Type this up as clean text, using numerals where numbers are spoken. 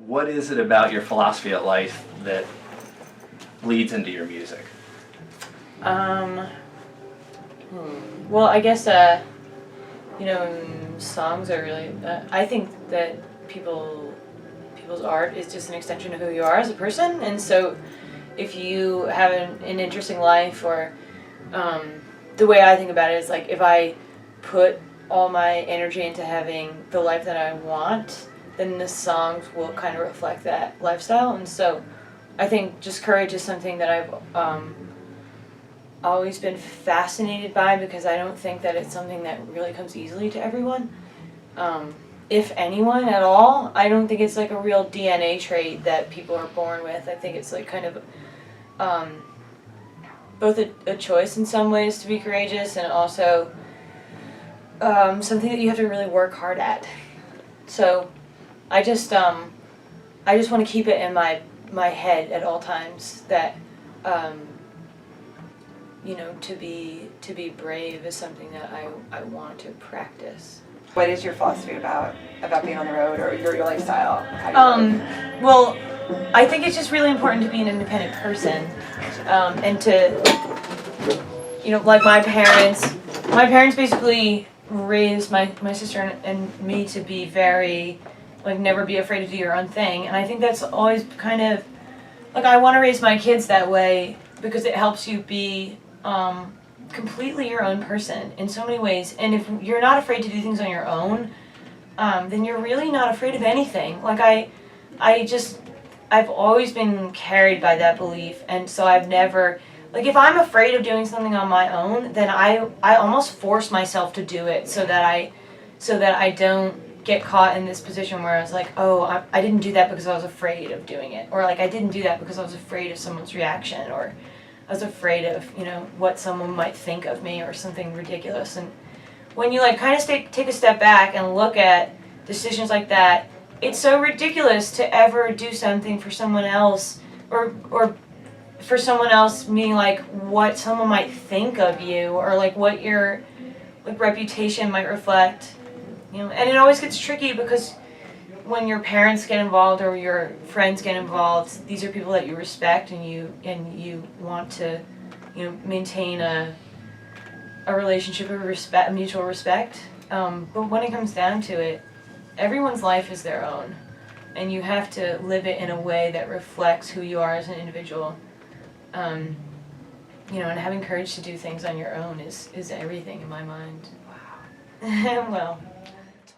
What is it about your philosophy of life that leads into your music? Well, I guess, songs are really, I think that people's art is just an extension of who you are as a person, and so if you have an interesting life, or the way I think about it is like, if I put all my energy into having the life that I want, then the songs will kind of reflect that lifestyle. And so I think just courage is something that I've always been fascinated by, because I don't think that it's something that really comes easily to everyone. If anyone at all, I don't think it's like a real DNA trait that people are born with. I think it's like kind of both a choice in some ways to be courageous, and also something that you have to really work hard at. So I just want to keep it in my head at all times that to be brave is something that I want to practice. What is your philosophy about being on the road, or your lifestyle? Well, I think it's just really important to be an independent person, and to, like my parents basically raised my sister and me to be very, like, never be afraid to do your own thing. And I think that's always kind of, like, I want to raise my kids that way, because it helps you be completely your own person in so many ways. And if you're not afraid to do things on your own, then you're really not afraid of anything. Like, I've always been carried by that belief, and so I've never, like, if I'm afraid of doing something on my own, then I almost force myself to do it, so that I don't get caught in this position where I was like, oh, I didn't do that because I was afraid of doing it, or like I didn't do that because I was afraid of someone's reaction, or I was afraid of what someone might think of me, or something ridiculous. And when you like kind of take a step back and look at decisions like that, it's so ridiculous to ever do something for someone else, or for someone else, meaning like what someone might think of you, or like what your reputation might reflect. And it always gets tricky, because when your parents get involved or your friends get involved, these are people that you respect, and you want to maintain a relationship of respect, mutual respect. But when it comes down to it, everyone's life is their own, and you have to live it in a way that reflects who you are as an individual. And having courage to do things on your own is everything in my mind. Wow. Well.